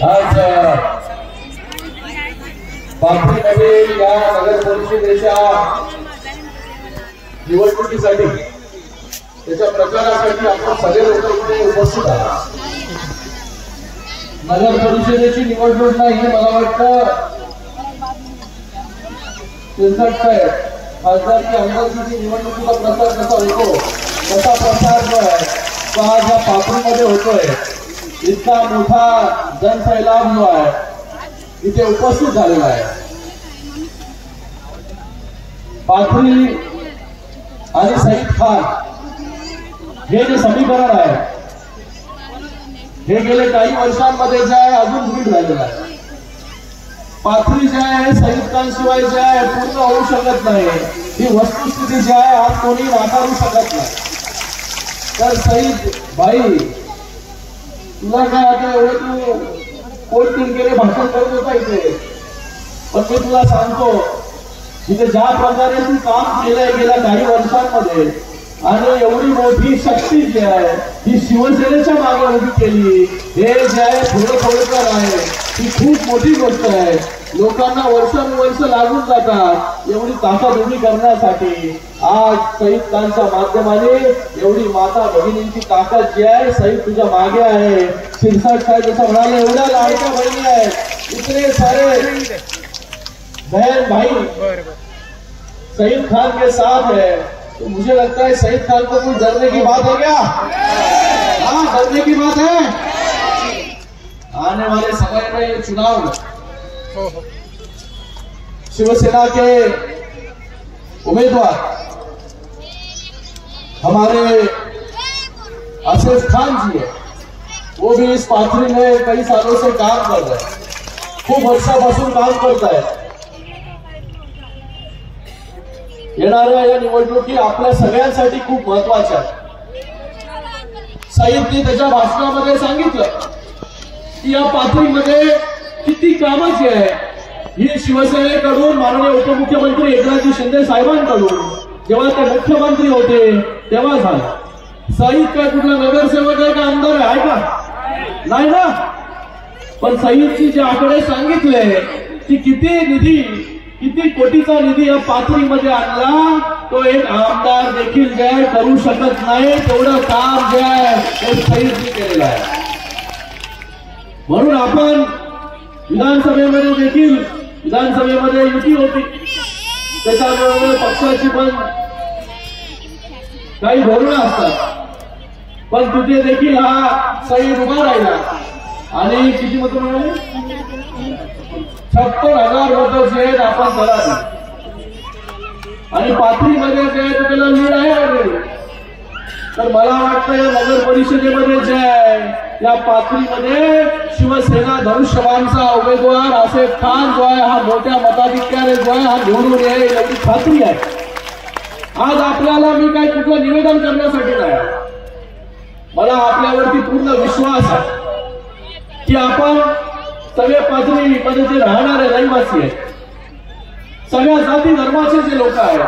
आज पाथरीमध्ये या नगर परिषदेच्या निवडणुकीसाठी त्याच्या प्रचारासाठी आपण सगळे लोक इथे उपस्थित आहात। नगर परिषदेची निवडणूक नाही, मला वाटतं खासदारची आमदारकीची निवडणुकीचा प्रचार कसा होतो तसा प्रचार जो आहे तो आज या पाथरीमध्ये होतोय। इतका मोठा जनसैलाब जो आहे इथे उपस्थित झालेला आहे। पाथरी आणि सईद खान हे जे समीकरण आहे हे गेले काही वर्षांमध्ये जे आहे अजून दृढ झालेलं आहे। पाथरी जे आहे सईद खान शिवाय जे आहे पूर्ण होऊ शकत नाही, ही वस्तुस्थिती जी आहे आज कोणी नाकारू शकत नाही। तर सईद भाई तुला काय आता एवढं तू कोण तिरकेले भाषण करत होता इथे, पण मी तुला सांगतो इथे ज्या प्रकारे तू काम केलंय गेल्या काही वर्षांमध्ये आणि एवढी मोठी शक्ती जी आहे ही शिवसेनेच्या मागे उभी केली, हे जे आहे थोडं थोडं आहे, ही खूप मोठी गोष्ट आहे। लोकांना वर्षानुवर्ष लागून जातात एवढी ताकद उभी करण्यासाठी। आज सईद खानच्या माध्यमाने एवढी माता भगिनींची ताकद जी आहे सईद तुझ्या मागे आहे। शिरसाट साहेब जसं म्हणाले एवढ्या लाडक्या बहिणी आहेत, इतने सारे बहन भाई सईद खान के साथ है, तो मुझे लगता है सईद खान को कुछ डरने की बात है क्या? हाँ, डरने की बात है। आने वाले समय में ये चुनाव शिवसेना के उम्मीदवार हमारे आसिफ खान जी है, वो भी इस पाथरी में कई सालों से काम कर रहे हैं, खूप वर्षापासून काम करता है। येणाऱ्या या निवडणुकी आपल्या सगळ्यांसाठी खूप महत्वाच्या आहेत। सईदने त्याच्या भाषणामध्ये सांगितलं की या पाथरीमध्ये किती कामाची आहे, ही शिवसेनेकडून माननीय उपमुख्यमंत्री एकनाथ शिंदे साहेबांकडून जेव्हा ते मुख्यमंत्री होते तेव्हा झालं। सईद काय कुठला नगरसेवक आहे का आमदार आहे का? नाही ना। पण सईदची जे आकडे सांगितले की किती कोटीचा निधी या पाथरीमध्ये आणला, तो एक आमदार देखील जे आहे करू शकत नाही, तेवढं काम जे आहे ते सईदने केलेलं आहे। म्हणून आपण विधानसभेमध्ये देखील विधानसभेमध्ये युती होती, त्याच्याबरोबर पक्षाची पण काही धोरणं असतात, पण तिथे देखील हा सईद उभा राहिला आणि किती मतं मिळाली? 56,000 मतं जे आहेत आपण त्याला आणि पाथरीमध्ये जे आहे त्याला लीड आहे ऑलरेडी। तर मला वाटतं या नगर परिषदेमध्ये जे आहे या पाथरीमध्ये शिवसेना धनुष्यबाणचा उमेदवार आसिफ खान जो आहे हा मोठ्या मताधिक्याने जो आहे हा निवडून येईल याची खात्री आहे। आज आपल्याला मी काही कुठलं निवेदन करण्यासाठी नाही, मला आपल्यावरती पूर्ण विश्वास आहे की आपण सगळे पाथरीमध्ये जे राहणारे रहिवासी आहेत, सगळ्या जाती धर्माचे जे लोक आहेत,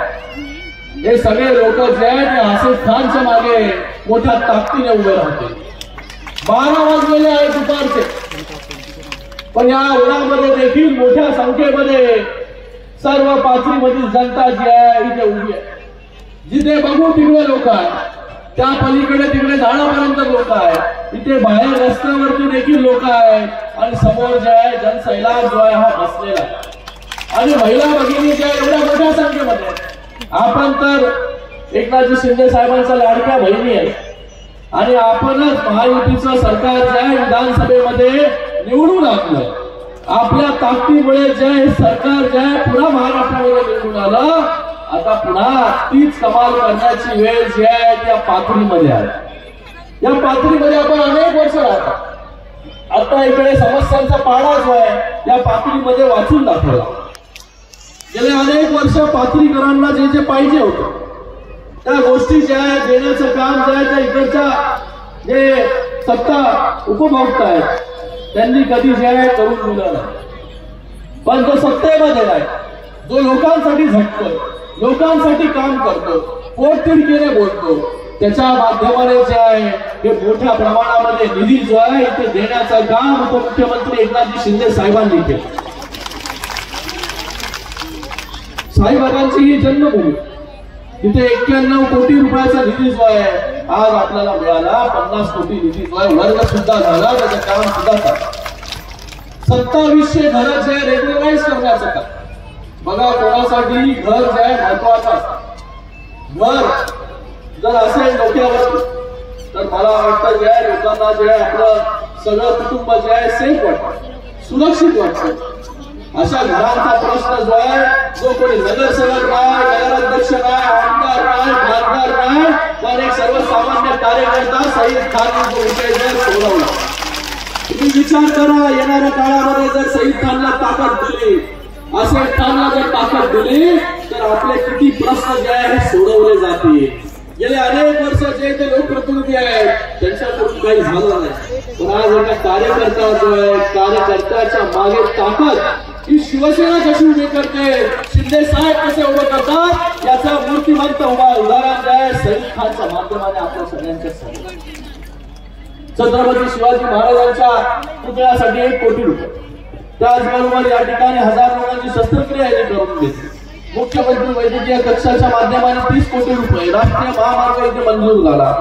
हे सगळे लोक जे आहेत ते आसिफ खानच्या मागे मोठ्या ताकदीने उभे राहतील। 12 वाजलेले आहेत दुपारचे, पण या ओढ्यामध्ये देखील मोठ्या संख्येमध्ये सर्व पाथरीमधील जनता जी आहे इथे उभी आहे। जिथे बघू तिकडे लोक आहेत, त्या पलीकडे तिकडे जाण्यापर्यंत लोक आहेत, इथे बाहेर रस्त्यावरती देखील लोक आहेत आणि समोर जे आहे जनसैलाब जो आहे हा बसलेला आहे आणि महिला भगिनी ज्या एवढ्या मोठ्या संख्येमध्ये। आपण तर एकनाथ शिंदे साहेबांच्या लाडक्या बहिणी आहे आणि आपणच महायुतीचं सरकार जे आहे विधानसभेमध्ये निवडून आणलं, आपल्या ताकदीमुळे जे आहे सरकार जे आहे पुन्हा महाराष्ट्रामध्ये निवडून आलं। आता पुन्हा तीच कमाल करण्याची वेळ जी आहे त्या पाथरीमध्ये आहे। या पाथरीमध्ये आपण अनेक वर्ष राहतो, आता इकडे समस्यांचा पाडा जो आहे या पाथरीमध्ये वाचून दाखवला। गेले अनेक वर्ष पाथरीकरांना जे जे पाहिजे होतं त्या गोष्टी ज्या आहेत देण्याचं काम जे आहे त्या इकडच्या जे सत्ता उपभोक्ता आहेत त्यांनी कधी जे आहे करून दिलं नाही। पण जो सत्तेमध्ये आहे, जो लोकांसाठी झटतो, लोकांसाठी काम करतो, पोटतिडकीने बोलतो, त्याच्या माध्यमाने जे आहे हे मोठ्या प्रमाणामध्ये निधी जो आहे ते देण्याचं काम उपमुख्यमंत्री एकनाथजी शिंदे साहेबांनी केलं. साईबाबांची ही जन्मभूमी, तिथे 91 कोटी रुपयाचा निधी जो आहे आज आपल्याला मिळाला. 50 कोटी निधी जो आहे वर्ग सुद्धा झाला, त्याचं काम सुद्धा झालं. 2700 घरं जे रेग्युलराइज करण्याचं काम. बघा, कोणासाठी घर जे आहे महत्वाचं असतं. घर जर असेल डोक्यावर तर मला वाटतं जे आहे लोकांना जे आहे आपलं सगळं कुटुंब जे आहे सेफ वाटतं, सुरक्षित वाटतं. अशा घरांचा प्रश्न जो आहे, जो कोणी नगरसेवक नाही, नगराध्यक्ष नाही, आमदार नाही, खासदार नाही, पण एक सर्वसामान्य कार्यकर्ता सईद खान जो विषय सोडवला. तुम्ही विचार करा, येणाऱ्या काळामध्ये जर सईद खानला ताकद दिली, असेद खानला जर ताकद दिली तर आपले किती प्रश्न जे आहे हे सोडवले जातील. गेले अनेक वर्ष जे ते लोकप्रतिनिधी आहेत त्यांच्याकडून काही झालं नाही, पण आज एका कार्यकर्ता जो आहे, कार्यकर्त्याच्या मागे ताकद ही शिवसेना कशी उभी करते, शिंदे साहेब कसे उभे करतात, याचा मूर्तिमंत उदाहरण जे आहे सईद खानच्या माध्यमाने आपल्या सगळ्यांच्या समोर. छत्रपती शिवाजी महाराजांच्या पुतळ्यासाठी 1 कोटी रुपये, त्याचबरोबर या ठिकाणी 1000 लोकांची शस्त्रक्रिया करून घेतली. मुख्यमंत्री वैद्यकीय कक्षाच्या माध्यमाने 30 कोटी रुपये, राष्ट्रीय महामार्ग इथे मंजूर झाला.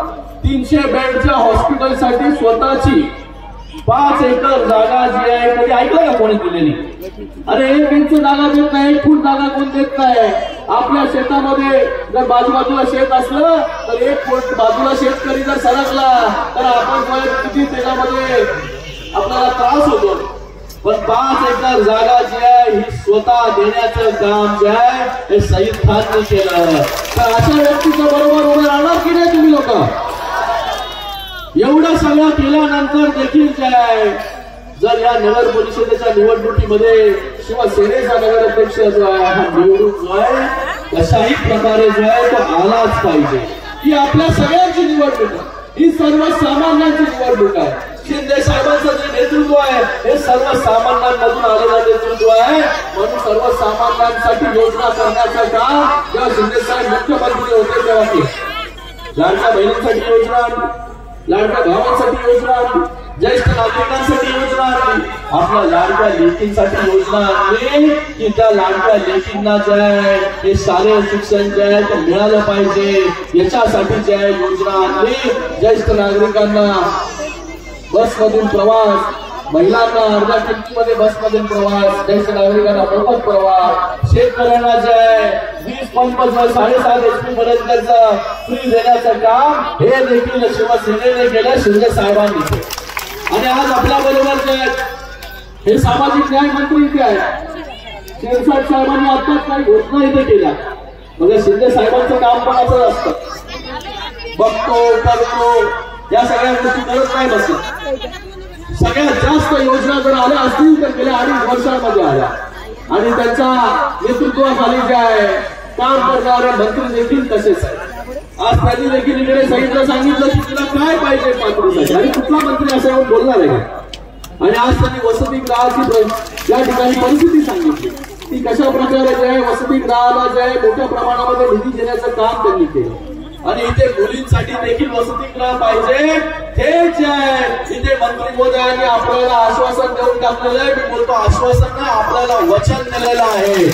300 बेडच्या हॉस्पिटलसाठी स्वतःची 5 एकर जागा जी आहे, कधी ऐकलं का कोणी दिलेली? अरे 1 इंच जागा देत नाही, 1 फूट जागा कोण देत नाही. आपल्या शेतामध्ये जर बाजूबाजूला शेत असलं तर 1 फूट बाजूला शेतकरी जर सरकला तर आपण किती त्याच्यामध्ये आपल्याला त्रास होतो. पण 5 एकर जागा जी आहे ही स्वतः देण्याचं काम जे आहे हे सईद खानने केलं. तर अशा व्यक्तीच्या बरोबर उभे राहणार की नाही तुम्ही लोक? एवढं सगळं केल्यानंतर देखील जे आहे, जर या नगर परिषदेच्या निवडणुकीमध्ये शिवसेनेचा नगराध्यक्ष जो आहे हा निवडून जो आहे कशाही प्रकारे जो आहे तो आलाच पाहिजे. ही आपल्या सगळ्यांची निवडणूक आहे, ही सर्वसामान्यांची निवडणूक आहे. शिंदे साहेबांचं जे नेतृत्व आहे हे सर्वसामान्यांमधून आलेलं नेतृत्व आहे. म्हणून सर्वसामान्यांसाठी योजना करण्याचं काम जेव्हा शिंदे साहेब मुख्यमंत्री होते तेव्हा केलं. लाडक्या बहिणींसाठी योजना आणली, लाडक्या भावांसाठी योजना आणली, ज्येष्ठ नागरिकांसाठी योजना आणली, आपल्या लाडक्या लेकींसाठी योजना आणली की त्या लाडक्या लेकींना जे आहे हे शालेय शिक्षण जे आहे ते मिळालं पाहिजे, याच्यासाठी जे आहे योजना आणली. ज्येष्ठ नागरिकांना बसमधून प्रवास, महिलांना अर्ध्या किमतीमध्ये बसमधून प्रवास, ज्येष्ठ नागरिकांना मोफत प्रवास, शेतकऱ्यांना जे आहे 20 पंप 7.5 HP पर्यंतचं फ्री देण्याचं काम हे देखील शिवसेनेने केलं, शिंदे साहेबांनी केलं. आणि आज आपल्या बरोबर जे आहेत हे सामाजिक न्याय मंत्री इथे आहेत. शिरसाट साहेबांनी आताच काही घोषणा इथे केल्या. म्हणजे शिंदे साहेबांचं काम पण असंच असतं, बघतो करतो या सगळ्या गोष्टी करत नाही बसत. सगळ्यात जास्त योजना जर आल्या असतील तर गेल्या 2.5 वर्षांमध्ये आल्या. आणि त्यांच्या नेतृत्वाखाली जे आहे काम करणारे मंत्री देखील तसेच आहे. आज त्यांनी देखील इकडे सांगितलं की तुला काय पाहिजे पात्रीसाठी, आणि कुठला मंत्री असं येऊन बोलणार आहे. आणि आज त्यांनी वसतिगृहाची या ठिकाणी परिस्थिती सांगितली की कशा प्रकारे जे आहे वसतिगृहाला जे आहे मोठ्या प्रमाणामध्ये निधी देण्याचं काम त्यांनी केलं. आणि इथे मुलींसाठी देखील वसतिगृह पाहिजे, हे जे आहे इथे मंत्री महोदयांनी आपल्याला आश्वासन देऊन टाकलेलं आहे. मी बोलतो आश्वासन नाही, आपल्याला वचन दिलेलं आहे.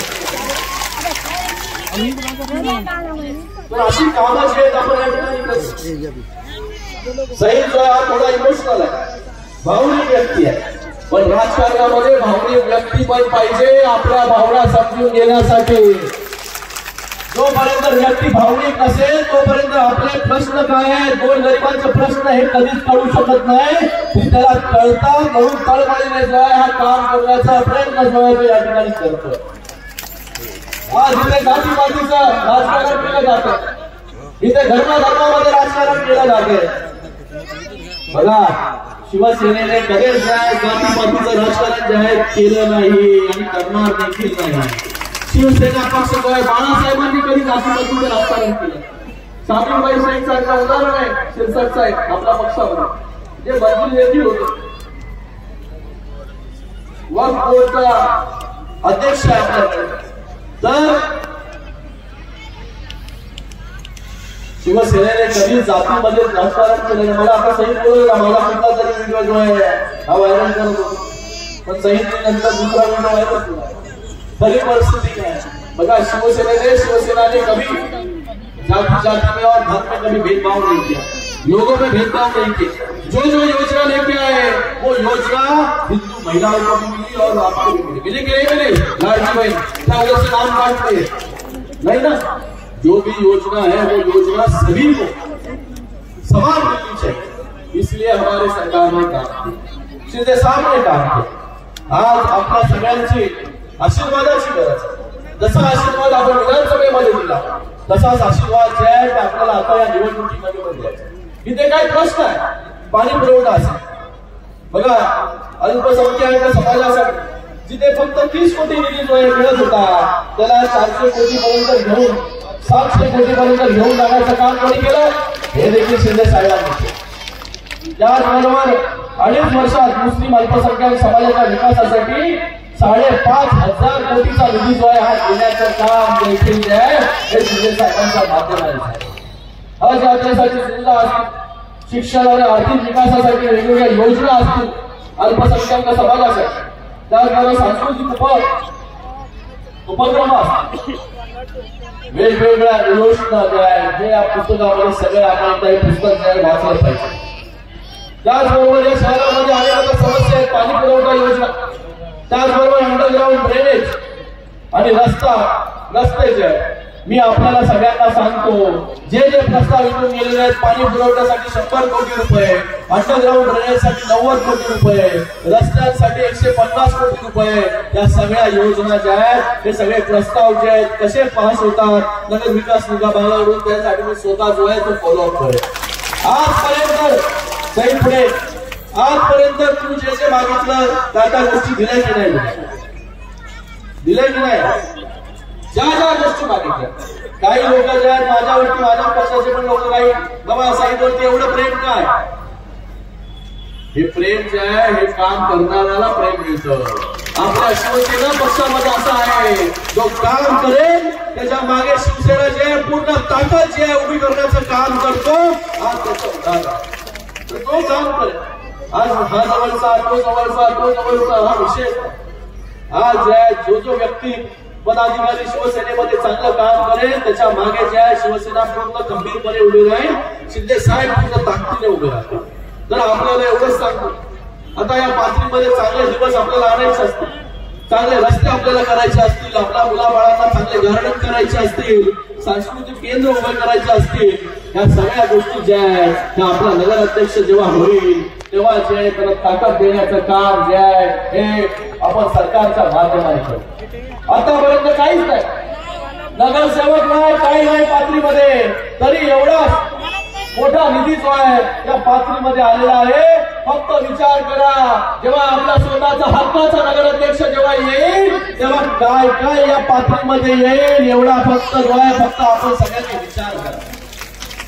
तर अशी कामं जी आहेत आपण या ठिकाणी सईद जो हा थोडा इमोशनल आहे, भावनिक व्यक्ती आहे. पण राजकारणामध्ये भावनिक व्यक्ती पण पाहिजे आपल्या भावना समजून घेण्यासाठी. जोपर्यंत व्यक्ती भावनिक नसेल तोपर्यंत आपले प्रश्न काय आहेत, गोरगरिबांचे प्रश्न हे कधीच कळू शकत नाही. ती त्याला कळतात म्हणून तळमळीने जो आहे हा काम करण्याचा प्रयत्न जो आहे तो या ठिकाणी करतो. आज इथे जातीपातीचं राजकारण केलं जातं, इथे धर्मामध्ये राजकारण केलं जाते. बघा, शिवसेनेने कधीच जातीपातीचं राजकारण जे आहे केलं नाही आणि करणार देखील नाही. शिवसेना पक्ष जो आहे बाळासाहेबांनी कधी जातीपातीचं राजकारण केलं. सामीबाई साहेब सारखं उदाहरण आहे शिरसाट साहेब आपल्या पक्षामध्ये जे मंत्री देखील होते, वक्फ बोर्डचा अध्यक्ष आहे आपल्याकडे. तर शिवसेनेने कधी जातीमध्ये राजकारण केलं नाही. मला आता सही बोलू का, मला कुठला तरी व्हिडिओ जो आहे हा व्हायरल करत होतो, पण सही नंतर दुसरा व्हिडिओ व्हायरल केला. खरी परिस्थिती काय बघा, शिवसेनाने कभी जाति में और धर्म में कभी भेदभाव नहीं किया, लोगों में भेदभाव नहीं किया. जो योजना लेके आए वो योजना हिंदू महिलाओं को भी मिली और आपको भी मिली. मिली कि नहीं मिली? लाडली बहन क्या उधर से नाम काटते नहीं ना. जो भी योजना है वो योजना सभी को समान मिलनी चाहिए. इसलिए हमारे सरकार ने काम किया, सीधे सामने काम किया. आज आपल्या सगळ्यांची आशीर्वादाची गरज आहे. जसा आशीर्वाद आपण विधानसभेमध्ये दिला तसाच आशीर्वाद जे आहे ते आपल्याला आता या निवडणुकीमध्ये पण द्यायचा. इथे काय प्रश्न आहे? पाणी पुरवठा असेल बघा, अल्पसंख्याक समाजासाठी जिथे फक्त 30 कोटी निधी जो मिळत होता त्याला 400 कोटी पर्यंत घेऊन 700 कोटी पर्यंत घेऊन जाण्याचं काम कोणी केलं? हे देखील शिंदे साहेबांनी केलं. त्याचबरोबर 2.5 वर्षात मुस्लिम अल्पसंख्याक समाजाच्या विकासासाठी 5,500 कोटीचा निधी जो आहे हा देण्याचं काम देखील जे आहे हे शिंदे साहेबांच्या माध्यमाने. हज यात्रेसाठी सुविधा असतील, शिक्षण आणि आर्थिक विकासासाठी वेगवेगळ्या योजना असतील अल्पसंख्याक समाजासाठी, त्याचबरोबर सांस्कृतिक उपक्रम असतील, वेगवेगळ्या योजना ज्या आहेत जे या पुस्तकामध्ये सगळे आपण काही पुस्तक जे वाचलं पाहिजे. त्याचबरोबर या शहरामध्ये अनेक समस्या आहेत, पाणी पुरवठा योजना, त्याचबरोबर अंडरग्राउंड ड्रेनेज आणि रस्ते जे आहेत. मी आपल्याला सगळ्यांना सांगतो, जे प्रस्ताव इथून गेलेले आहेत, पाणी पुरवठ्यासाठी 100 कोटी रुपये, अंडरग्राउंड ड्रेनेजसाठी 90 कोटी रुपये, रस्त्यांसाठी 150 कोटी रुपये, या सगळ्या योजना ज्या आहेत हे सगळे प्रस्ताव जे आहेत कसे पास होतात नगर विकास विभागाकडून त्यासाठी मी स्वतः जो आहे तो फॉलोअप करेन. आजपर्यंत तू जे मागितलं त्या गोष्टी दिल्या की नाही? दिल्या की नाही? ज्या गोष्टी मागितल्या. काही लोक जे आहेत माझ्यावरती, माझ्या पक्षाचे पण लोक काही बाबा साहेबांवरती एवढं प्रेम काय? हे प्रेम जे आहे हे काम करणाऱ्याला प्रेम मिळतं. आपल्या शिवसेना पक्षामध्ये असं आहे, जो काम करेल त्याच्या मागे शिवसेना जे आहे पूर्ण ताकद जे आहे उभी करण्याचं काम करतो. आज तो काम करेल. आज हा जवळचा तो जवळचा हा विषय. आज जे आहे जो व्यक्ती पदाधिकारी शिवसेनेमध्ये चांगलं काम करेल त्याच्या मागे जे आहे शिवसेना पूर्ण गंभीरपणे उभी राहील. शिंदे साहेब पूर्ण ताकदीने उभे राहतील. तर आपल्याला एवढंच सांगतो, आता या पाथरीमध्ये चांगले दिवस आपल्याला आणायचे असतील, चांगले रस्ते आपल्याला करायचे असतील, आपल्या मुलाबाळांना चांगले गार्डन करायचे असतील, सांस्कृतिक केंद्र उभे करायचे असतील, या सगळ्या गोष्टी ज्या आहेत त्या आपला नगराध्यक्ष जेव्हा होईल तेव्हा जे आहे त्याला ताकद देण्याचं काम जे आहे हे आपण सरकारच्या माध्यमाने करू. आतापर्यंत काहीच नाही, नगरसेवक नाही, काही नाही पाथरीमध्ये, तरी एवढा मोठा निधी जो आहे या पाथरीमध्ये आलेला आहे. फक्त विचार करा, जेव्हा आपला स्वतःचा हक्काचा नगराध्यक्ष जेव्हा येईल तेव्हा काय काय या पाथरीमध्ये येईल एवढा फक्त जो आहे फक्त आपण सगळ्यांनी विचार करा.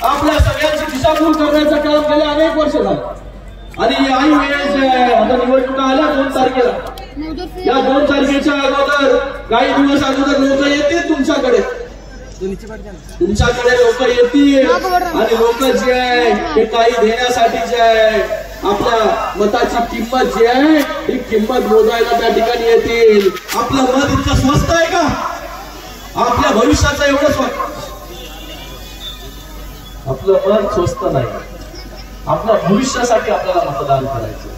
आपल्या सगळ्यांची दिशाभूल करण्याचं काम गेले अनेक वर्ष झालं. आणि याही वेळेस जे आहे आता निवडणुका आल्या 2 तारखेला, या 2 तारखेच्या अगोदर काही दिवस अगोदर लोक येतील तुमच्याकडे लोक येतील आणि लोक जे आहे हे काही देण्यासाठी जे आहे आपल्या मताची किंमत जी आहे ही किंमत मोजायला त्या ठिकाणी येतील. आपलं मत इतकं स्वस्त आहे का? आपल्या भविष्याचं एवढं स्वस्त? आपलं मत स्वस्त नाही. आपल्या भविष्यासाठी आपल्याला मतदान करायचं.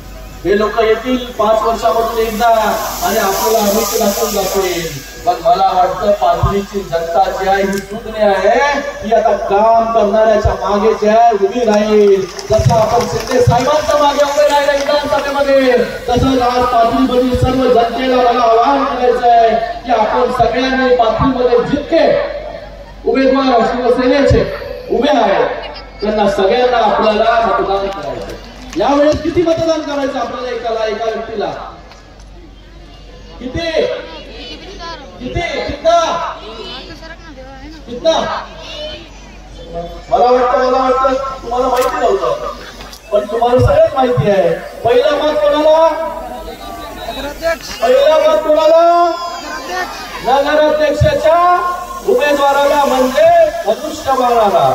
हे लोक येतील 5 वर्षामधून एकदा आणि आपल्याला अमिष दाखवून जातील. पण मला वाटतं पाथरीची जनता जी आहे ही सुज्ञ आहे, ती आता काम करणाऱ्याच्या मागे जे आहे उभी राहील. जसं आपण शिंदे साहेबांच्या मागे उभे राहिले विधानसभेमध्ये, तसंच आज पाथरीमधील सर्व जनतेला मला आवाहन करायचं आहे की आपण सगळ्यांनी पाथरीमध्ये जितके उमेदवार शिवसेनेचे उभे आहेत त्यांना सगळ्यांना आपल्याला मतदान करायचं. यावेळेस किती मतदान करायचं आपल्याला एका व्यक्तीला? किती? मला वाटतं तुम्हाला माहिती नव्हतं, पण तुम्हाला सगळ्यात माहिती आहे. पहिला मत कोणाला? नगराध्यक्षाच्या उमेदवाराला म्हणजे मनुष्यबळाला.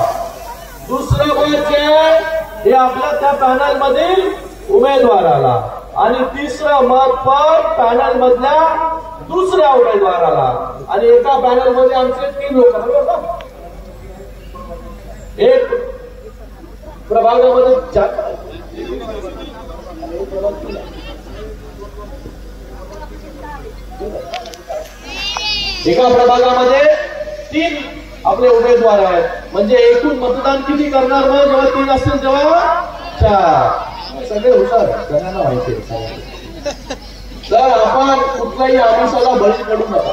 दुसरं मत जे आहे हे आपल्या त्या पॅनल मधील उमेदवाराला आणि तिसरं मत पण पॅनल मधल्या दुसऱ्या उमेदवाराला आणि एका पॅनल मध्ये आमचे 3 लोक एक प्रभागामध्ये एका प्रभागामध्ये 3 आपले उमेदवार आहेत म्हणजे एकूण मतदान किती करणार मग जेव्हा 3 असतील तेव्हा 4 सगळे हुशार त्यांना माहिती तर आपण कुठल्याही आमिषाला बळी पडू नका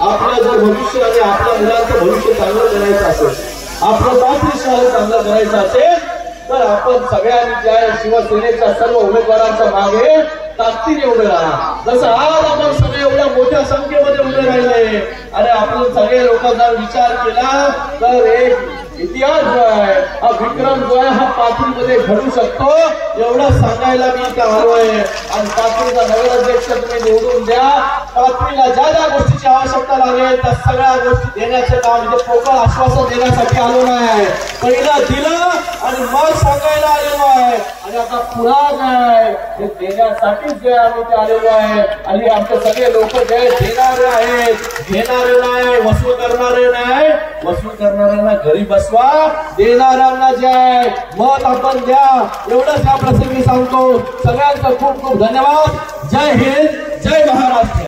आपलं जर भविष्य आणि आपल्या मुलांचं भविष्य चांगलं करायचं असेल आपलं पात्रीशाला चांगलं करायचं असेल तर आपण सगळ्यांनी त्या शिवसेनेच्या सर्व उमेदवारांच्या मागे ताकदीने उभे राहा जसं आज आपण सगळे एवढ्या मोठ्या संख्येमध्ये उभे राहिले आणि आपण सगळे लोकांचा विचार केला तर एक इतिहास जो आहे हा विक्रम जो आहे हा पाथरीमध्ये घडू शकतो एवढं सांगायला मी इथे आलोय आणि पाथरीचा नगराध्यक्ष तुम्ही निवडून द्या पाथरीला ज्या ज्या गोष्टीची आवश्यकता लागेल त्या सगळ्या गोष्टी देण्याचं काम इथे पोकळ आश्वासन देण्यासाठी आलो नाही पहिलं दिलं आणि मग सांगायला आलेलो आहे आणि आता पुन्हा काय हे देण्यासाठीच जे आम्ही ते आलेलो आहे आणि आमचे सगळे लोक जे देणारे आहेत घेणारे नाही वसूल करणारे नाही वसूल करणाऱ्यांना घरी बसवा देणाऱ्यांना जे आहे मत आपण द्या एवढंच या प्रसंगी सांगतो सगळ्यांचं खूप खूप धन्यवाद जय हिंद जय महाराष्ट्र.